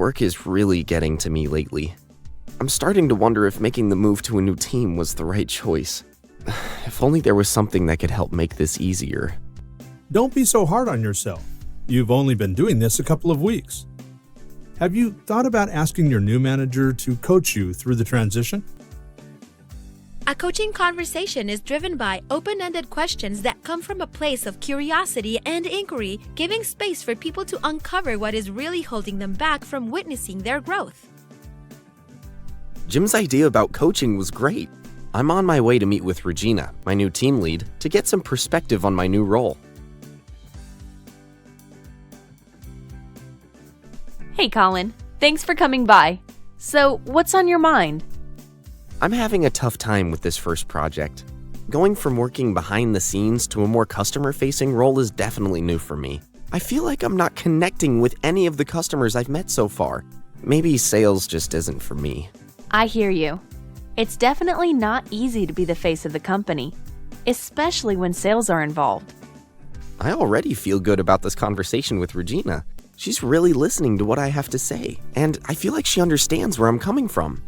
work is really getting to me lately. I'm starting to wonder if making the move to a new team was the right choice. If only there was something that could help make this easier. Don't be so hard on yourself. You've only been doing this a couple of weeks. Have you thought about asking your new manager to coach you through the transition? A coaching conversation is driven by open-ended questions that come from a place of curiosity and inquiry, giving space for people to uncover what is really holding them back from witnessing their growth. Jim's idea about coaching was great. I'm on my way to meet with Regina, my new team lead, to get some perspective on my new role. Hey, Colin. Thanks for coming by. So, what's on your mind? I'm having a tough time with this first project. Going from working behind the scenes to a more customer-facing role is definitely new for me. I feel like I'm not connecting with any of the customers I've met so far. Maybe sales just isn't for me. I hear you. It's definitely not easy to be the face of the company, especially when sales are involved. I already feel good about this conversation with Regina. She's really listening to what I have to say, and I feel like she understands where I'm coming from.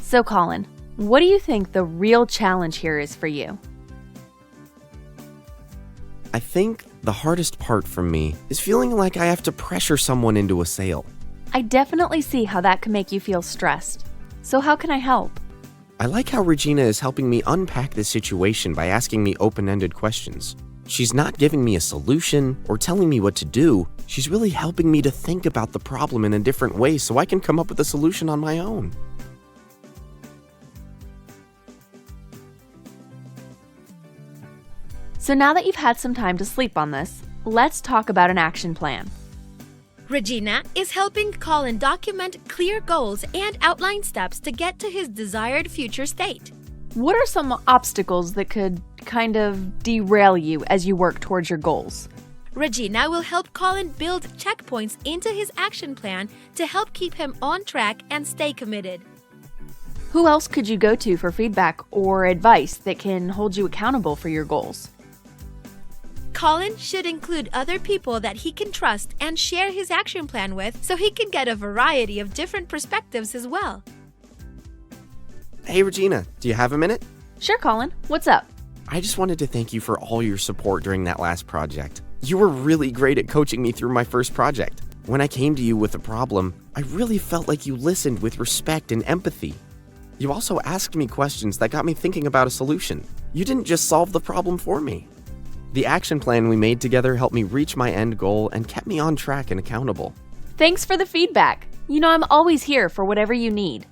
So, Colin, what do you think the real challenge here is for you? I think the hardest part for me is feeling like I have to pressure someone into a sale. I definitely see how that can make you feel stressed. So how can I help? I like how Regina is helping me unpack the situation by asking me open-ended questions. She's not giving me a solution or telling me what to do. She's really helping me to think about the problem in a different way so I can come up with a solution on my own. So now that you've had some time to sleep on this, let's talk about an action plan. Regina is helping Colin document clear goals and outline steps to get to his desired future state. What are some obstacles that could kind of derail you as you work towards your goals? Regina will help Colin build checkpoints into his action plan to help keep him on track and stay committed. Who else could you go to for feedback or advice that can hold you accountable for your goals? Colin should include other people that he can trust and share his action plan with so he can get a variety of different perspectives as well. Hey Regina, do you have a minute? Sure, Colin. What's up? I just wanted to thank you for all your support during that last project. You were really great at coaching me through my first project. When I came to you with a problem, I really felt like you listened with respect and empathy. You also asked me questions that got me thinking about a solution. You didn't just solve the problem for me. The action plan we made together helped me reach my end goal and kept me on track and accountable. Thanks for the feedback. You know I'm always here for whatever you need.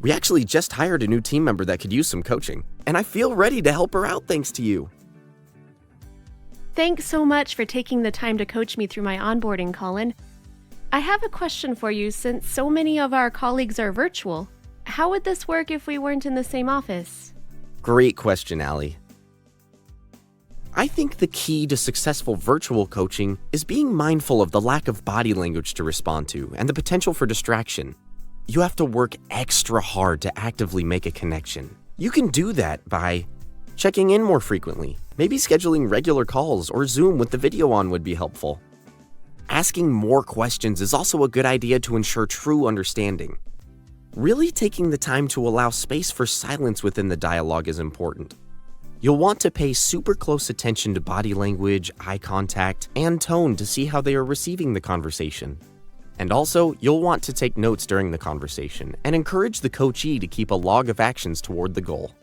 We actually just hired a new team member that could use some coaching, and I feel ready to help her out thanks to you. Thanks so much for taking the time to coach me through my onboarding, Colin. I have a question for you since so many of our colleagues are virtual. How would this work if we weren't in the same office? Great question, Allie. I think the key to successful virtual coaching is being mindful of the lack of body language to respond to and the potential for distraction. You have to work extra hard to actively make a connection. You can do that by checking in more frequently. Maybe scheduling regular calls or Zoom with the video on would be helpful. Asking more questions is also a good idea to ensure true understanding. Really taking the time to allow space for silence within the dialogue is important. You'll want to pay super close attention to body language, eye contact, and tone to see how they are receiving the conversation. And also, you'll want to take notes during the conversation and encourage the coachee to keep a log of actions toward the goal.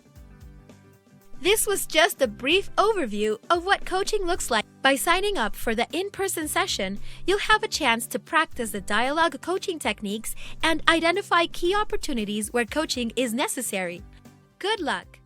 This was just a brief overview of what coaching looks like. By signing up for the in-person session, you'll have a chance to practice the dialogue coaching techniques and identify key opportunities where coaching is necessary. Good luck!